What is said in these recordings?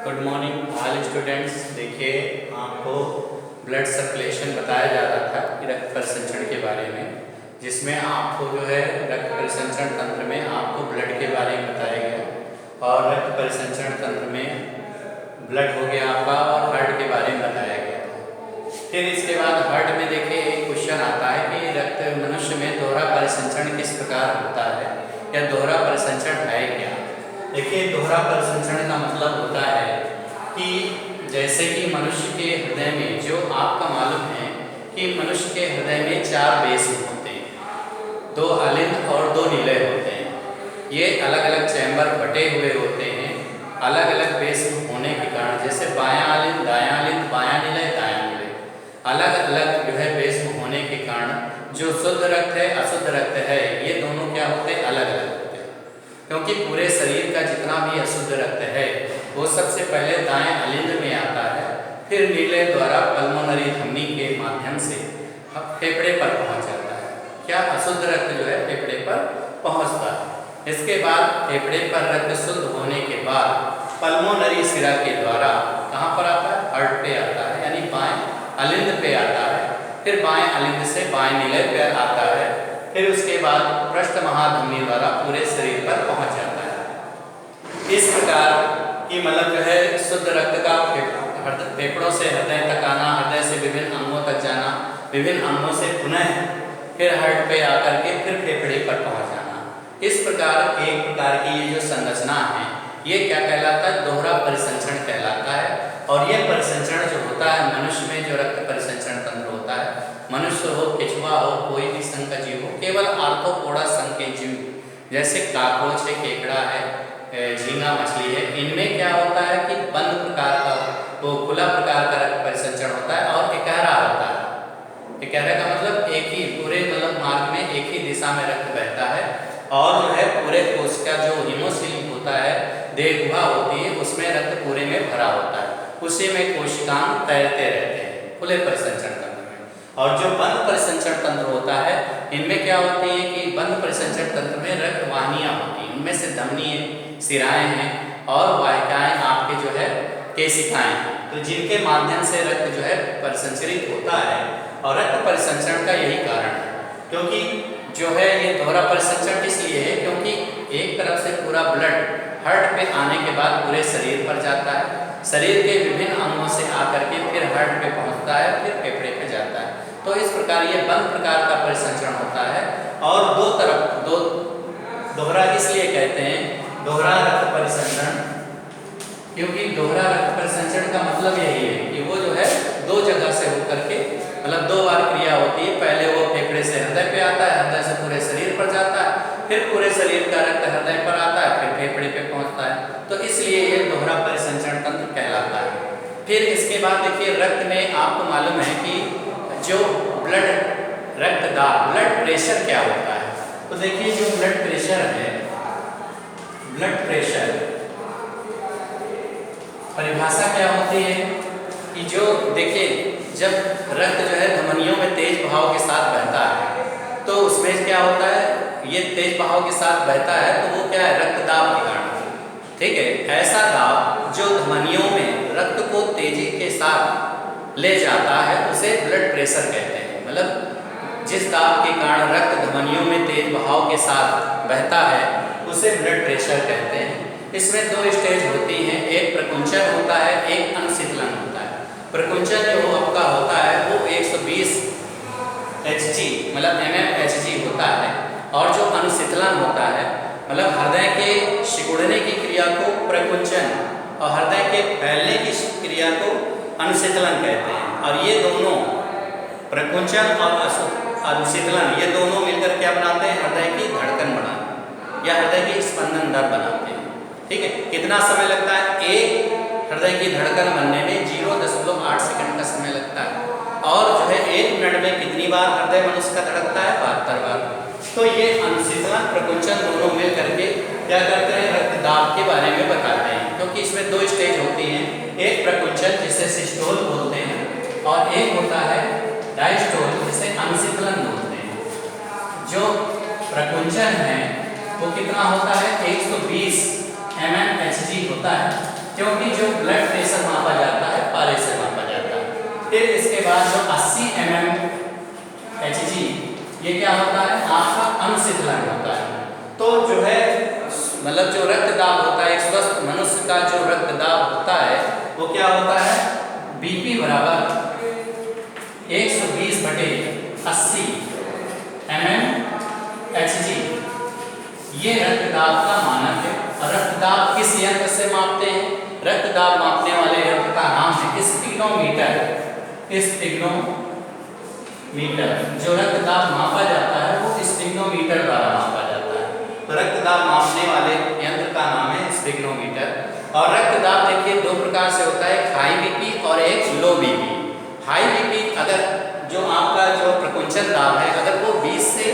Good morning all students. देखिए, आपको blood circulation बताया जा रहा था कि रक्त परिसंचरण के बारे में, जिसमें आपको जो है रक्त परिसंचरण तंत्र में आपको ब्लड के बारे में बताया गया और रक्त परिसंचरण तंत्र में ब्लड हो गया आपका और हार्ट के बारे में बताया गया। फिर इसके बाद हार्ट में देखिए एक क्वेश्चन आता है कि रक्त मनुष्य में दोहरा परिसंचरण किस प्रकार होता है या दोहरा परिसंचरण है क्या। देखिए, दोहरा परिसंचरण का मतलब होता है कि जैसे कि मनुष्य के हृदय में, जो आपका मालूम है कि मनुष्य के हृदय में 4 बेस होते हैं, 2 अलिंद और 2 निलय होते हैं। ये अलग अलग चैम्बर बटे हुए होते हैं, अलग अलग बेस होने के कारण, जैसे बायां अलिंद, दायां अलिंद, बायां निलय, दायां निलय, अलग अलग जो है बेस होने के कारण जो शुद्ध रक्त है, अशुद्ध रक्त है, ये दोनों क्या होते हैं, अलग अलग होते हैं। क्योंकि पूरे शरीर का जितना भी अशुद्ध रक्त है वो सबसे पहले दाएं अलिंद में आता है, फिर नीले द्वारा पल्मोनरी धमनी के माध्यम से फेफड़े पर पहुंच जाता है। क्या अशुद्ध रक्त जो है फेफड़े पर पहुंचता है। इसके बाद फेफड़े पर रक्त शुद्ध होने के बाद पल्मोनरी शिरा के द्वारा कहाँ पर आता है, हार्ट पे आता है, यानी बाएं अलिंद पे आता है, फिर बाएं अलिंद से बाएं निलय पे आता है, फिर उसके बाद पृष्ठ महाधमनी द्वारा पूरे शरीर पर पहुंच जाता है। इस प्रकार की मतलब जो है शुद्ध रक्त का फेफड़ों से हृदय तक आना, हृदय से विभिन्न अंगों तक जाना, विभिन्न अंगों से पुनः फिर हार्ट पे आकर के फिर फेफड़े पर पहुंच जाना। इस प्रकार एक प्रकार की ये जो संरचना है ये क्या कहलाता है, दोहरा परिसंचरण कहलाता है। और ये परिसंचरण जो होता है मनुष्य में, जो रक्त परिसंचरण तंत्र होता है, मनुष्य हो, केचुआ हो, कोई भी संघ का जीव हो, केवल आर्थ्रोपोडा संघ के जीव जैसे काकरोच है, केकड़ा है, झींगा मछली है, इनमें क्या होता है कि बंद प्रकार का, वो खुला प्रकार का रक्त परिसंचरण होता है और एकहरा होता है। एकहरा का मतलब एक ही पूरे मतलब मार्ग में एक ही दिशा में रक्त बहता है और जो है पूरे कोश का जो हीमोसिल होता है, देह गुहा होती है, उसमें रक्त पूरे में भरा होता है, उसी में कोशिकाएं तैरते रहते हैं खुले परिसंचरण तंत्र में। और जो बंद परिसंचरण तंत्र होता है, इनमें क्या होती है कि बंद परिसंचरण तंत्र में रक्त वाहिनियां होती हैं, इनमें से धमनी है, सिराएं हैं और वाहिकाएं आपके जो है केशिकाएं हैं, तो जिनके माध्यम से रक्त जो है परिसंचरित होता है। और रक्त परिसंचरण का यही कारण है, क्योंकि जो है ये दोहरा परिसंचरण इसलिए है क्योंकि एक तरफ से पूरा ब्लड हार्ट पे आने के बाद पूरे शरीर पर जाता है, शरीर के विभिन्न अंगों से आकर के फिर हार्ट पे पहुंचता है, फिर फेफड़े पे जाता है। तो इस प्रकार ये बंद प्रकार का परिसंचरण होता है। और दो तरफ दो दोहरा इसलिए कहते हैं दोहरा रक्त परिसंचरण, क्योंकि दोहरा रक्त परिसंचरण का मतलब यही है कि वो जो है 2 जगह से होकर के मतलब 2 बार क्रिया होती है। पहले वो फेफड़े से हृदय पे आता है, हृदय से पूरे शरीर पर जाता है, फिर पूरे शरीर का रक्त हृदय पर आता है, फिर फेफड़े पे पहुंचता है। तो इसलिए ये दोहरा परिसंचरण तंत्र कहलाता है। फिर इसके बाद देखिए, रक्त में आपको मालूम है कि जो ब्लड रक्तदाब, ब्लड प्रेशर क्या होता है। तो देखिए, जो ब्लड प्रेशर है, ब्लड प्रेशर परिभाषा क्या होती है कि जो देखिए जब रक्त जो है धमनियों में तेज बहाव के साथ बहता है, तो उसमें क्या होता है, ये तेज बहाव के साथ बहता है तो वो क्या है, रक्तदाब के कारण, ठीक है। ऐसा दाब जो धमनियों में रक्त को तेजी के साथ ले जाता है उसे ब्लड प्रेशर कहते हैं। मतलब जिस दाब के कारण रक्त धमनियों में तेज बहाव के साथ बहता है उसे ब्लड प्रेशर कहते हैं। इसमें 2 स्टेज होती हैं, एक प्रकुंचन होता है, एक अनुशीतलन होता है। प्रकुंचन जो आपका होता है वो 120 Hg मतलब mmHg होता है, और जो अनुशीतलन होता है मतलब हृदय के सिकुड़ने की क्रिया को प्रकुंचन और हृदय के फैलने की क्रिया को अनुशीतलन कहते हैं। और ये दोनों प्रकुंचन और अनुशीतलन ये दोनों मिलकर क्या बनाते हैं, हृदय की धड़कन बनाते या हृदय की स्पंदन दर बनाते हैं, ठीक है। कितना समय लगता है, एक हृदय की धड़कन बनने में 0.8 सेकंड का समय लगता है। और जो है 1 मिनट में कितनी बार हृदय मनुष्य का धड़कता है, 72 बार। तो ये अनुशीतलन प्रकुंचन दोनों मिल करके क्या करते हैं, रक्तदाब के बारे में बताते हैं। क्योंकि इसमें 2 स्टेज होती हैं, एक प्रकुंचन जिसे सिस्टोल बोलते हैं और एक होता है डायस्टोल जिसे अनुशीतलन बोलते हैं। जो प्रकुंचन है वो कितना होता है, 120 mmHg होता है, क्योंकि जो ब्लड प्रेशर मापा जाता है पारे से मापा जाता है। फिर इसके बाद जो 80 mm Hg, ये क्या होता है आपका अनुशीतलन होता है। तो जो है मतलब जो रक्त दाब होता है, एक स्वस्थ मनुष्य का जो रक्त दाब होता है वो क्या होता है, बीपी बराबर 120/80 mmHg, ये रक्त दाब का मानक है। और रक्त दाब किस यंत्र से मापते हैं? रक्त दाब मापने वाले यंत्र का नाम है स्टेनोमीटर। स्टेनोमीटर, जो रक्त दाब मापा जाता है वो स्टेनोमीटर द्वारा मापा जाता है। तो रक्त दाब मापने वाले यंत्र का नाम है स्टेनोमीटर। और रक्त दाब देखिए दो प्रकार से होता है, एक हाई बीपी और एक लो बीपी। हाई बीपी अगर जो आपका जो प्रकुंचन दाब है अगर वो 20 से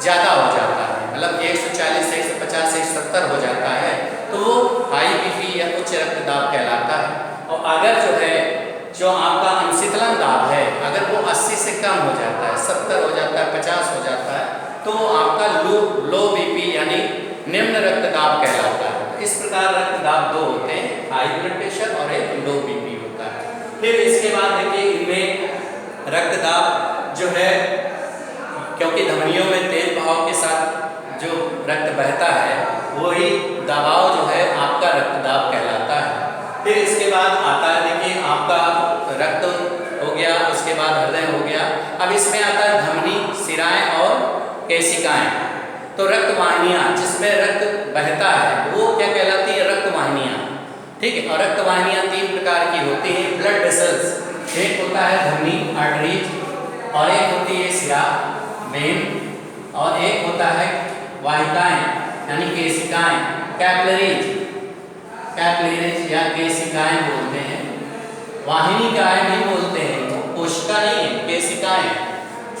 ज़्यादा हो जाता है, मतलब 140 150 170 हो जाता है, तो वो हाई बीपी या उच्च रक्तदाब कहलाता है। और अगर जो है जो आपका अनुशीतलन दाब है अगर वो 80 से कम हो जाता है, 70 हो जाता है, 50 हो जाता है, तो आपका लो बीपी यानी निम्न रक्तदाब कहलाता है। इस प्रकार रक्तदाब दो होते हैं, हाई ब्लड प्रेशर और एक लो बीपी होता है। फिर इसके बाद देखिए इनमें रक्तदाब जो है, क्योंकि धमनियों में तेज बहाव के साथ जो रक्त बहता है वही दबाव जो है आपका रक्तदाब कहलाता है। फिर इसके बाद आता है देखिए आपका रक्त हो गया, उसके बाद हृदय हो गया। अब इसमें आता है धमनी, सिराएं और केशिकाएं। तो रक्त वाहिनियां जिसमें रक्त बहता है वो क्या कहलाती है, रक्त वाहिनियां, ठीक है। और रक्त वाहिनियां 3 प्रकार की होती हैं, ब्लड वेसल्स, एक होता है धमनी आर्टरीज, और एक होती है सिरा वेन, और एक होता है वाहिकाएं यानी केशिकाएं, कैपिलरीज या केशिकाएं बोलते हैं, वाहिनिकाएं भी बोलते हैं, कोशिका नहीं है, केशिकाएं,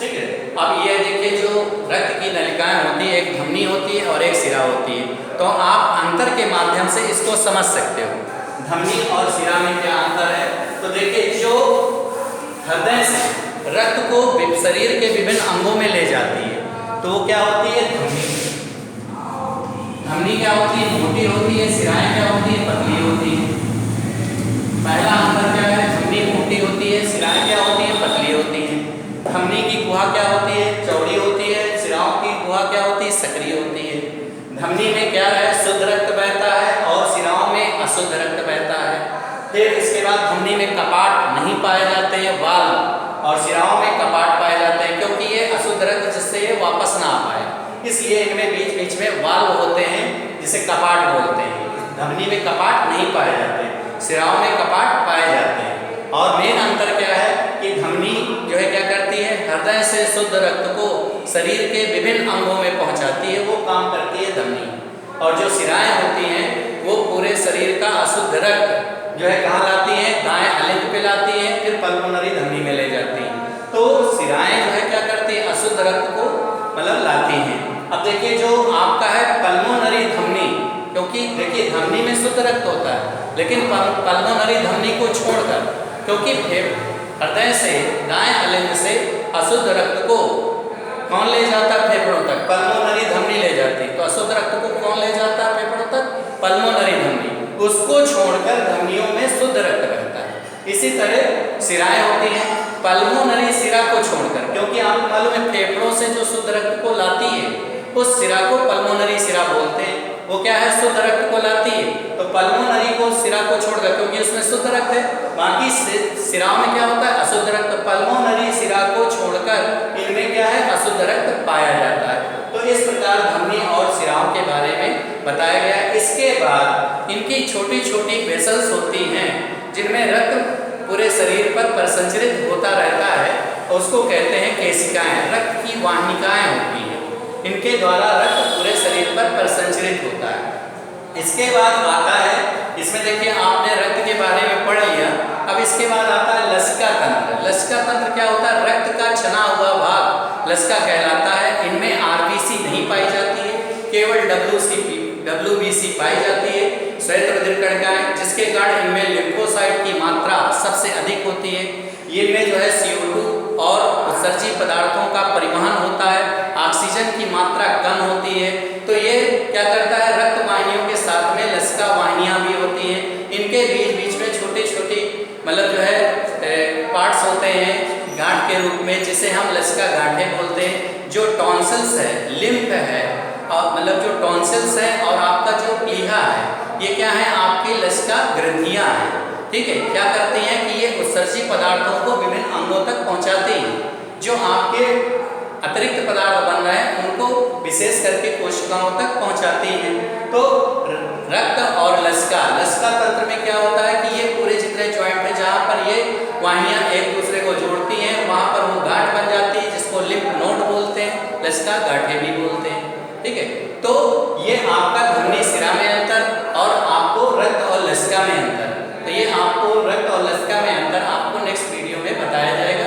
ठीक है। अब ये देखिए जो रक्त की नलिकाएं होती है, एक धमनी होती है और एक सिरा होती है, तो आप अंतर के माध्यम से इसको समझ सकते हो धमनी और सिरा में क्या अंतर है। तो देखिए जो हृदय से रक्त को शरीर के विभिन्न अंगों में ले जाती है तो वो क्या होती है, धमनी। धमनी क्या होती है, मोटी होती है, सिराएं क्या होती है, पतली होती है। पहला अंतर क्या है, धमनी मोटी होती है, सिराएं क्या होती है, पतली होती है। धमनी की गुहा क्या होती है, चौड़ी होती है, सिराओं की गुहा क्या होती है, सक्रिय होती है। धमनी में क्या है, शुद्ध रक्त बहता है और सिराओं में अशुद्ध रक्त बहता है। फिर इसके बाद धमनी में कपाट नहीं पाए जाते हैं, वाल्व, और सिराओं में कपाट पाए जाते हैं, क्योंकि ये अशुद्ध रक्त जिससे ये वापस ना आ पाए, इसलिए इनमें बीच बीच में वाल्व होते हैं जिसे कपाट बोलते हैं। धमनी में कपाट नहीं पाए जाते, सिराओं में कपाट पाए जाते हैं। और मेन अंतर क्या है कि धमनी जो है क्या करती है, हृदय से शुद्ध रक्त को शरीर के विभिन्न अंगों में पहुंचाती है, वो काम करती है धमनी। और जो सिराएं होती हैं वो पूरे शरीर का अशुद्ध रक्त जो है कहाँ लाती है, दाएं अलिंद पे लाती है, फिर पल्मोनरी धमनी में ले जाती है। तो सिराएं जो है क्या करती है, अशुद्ध रक्त को मतलब लाती हैं। अब देखिए जो आपका है पल्मोनरी धमनी, क्योंकि देखिए धमनी में शुद्ध रक्त होता है, लेकिन पल्मोनरी धमनी को छोड़कर, क्योंकि हृदय से दाएं अलिंद से अशुद्ध रक्त को कौन ले जाता है, फेफड़ों तक, पल्मोनरी धमनी ले जाती है। तो अशुद्ध रक्त को कौन ले जाता है फेफड़ों तक, पल्मोनरी धमनी, उसको छोड़कर धमनियों में शुद्ध रक्त बहता है। इसी तरह सिराएं होती हैं पल्मोनरी सिरा को छोड़कर, क्योंकि आपको मालूम है फेफड़ों से जो शुद्ध रक्त को लाती है उस सिरा को पल्मोनरी सिरा बोलते हैं। वो क्या है, शुद्ध रक्त को लाती है। तो पल्मोनरी को सिरा को छोड़कर, क्योंकि उसमें शुद्ध रक्त है, बाकी सिराओं में क्या होता है, अशुद्ध रक्त। पल्मोनरी सिरा को छोड़कर इनमें क्या है, अशुद्ध रक्त पाया जाता है। तो इस प्रकार धमनी और सिराओं के बारे में बताया गया है। इसके बाद इनकी छोटी छोटी वेसल्स होती हैं जिनमें रक्त पूरे शरीर पर प्रसंचरित होता रहता है, उसको कहते हैं केशिकाएं। रक्त की वाहिनिकाएं होती हैं, इनके द्वारा रक्त पूरे शरीर पर प्रसंचरित होता है। इसके बाद आता है, इसमें देखिए आपने रक्त के बारे में पढ़ लिया। अब इसके बाद आता है लसिका तंत्र। लसिका तंत्र क्या होता है, रक्त का छना हुआ भाग लसिका कहलाता है। इनमें आरबीसी नहीं पाई जाती है, केवल डब्ल्यूबीसी पाई जाती है, श्वेत रुधिर कणिकाएं, जिसके कारण इनमें लिम्फोसाइट की मात्रा सबसे अधिक होती है। इनमें जो है CO2 और उत्सर्जित पदार्थों का परिवहन होता है, ऑक्सीजन की मात्रा कम होती है। तो ये क्या करता है, रक्त वाहिनियों के साथ में लसिका वाहिनियां भी होती हैं। इनके होते हैं गांठ के रूप में, जिसे हम लसिका गांठें बोलते हैं। जो टॉन्सिल्स है, लिम्फ है, और मतलब जो टॉन्सिल्स है और आपका जो प्लीहा है, ये क्या है, आपकी लसिका ग्रंथियां हैं। ठीक है, क्या करती हैं कि ये उत्सर्जी पदार्थों को विभिन्न अंगों तक पहुंचाती हैं। जो आपके अतिरिक्त पदार्थ बन रहे हैं उनको विशेष करके कोशिकाओं तक पहुंचाती हैं। तो रक्त और लसिका तंत्र में क्या होता है कि ये पूरे जितने जॉइंट है जहाँ पर ये वाहियां एक दूसरे को जोड़ती हैं, वहाँ पर वो गांठ बन जाती है, जिसको लिम्फ नोड बोलते हैं, लसिका गांठें भी बोलते हैं। ठीक है, तो ये आपका धमनी सिरा में अंतर और आपको रक्त और लसिका में अंतर, तो ये आपको रक्त और लसिका में अंतर आपको नेक्स्ट वीडियो में बताया जाएगा।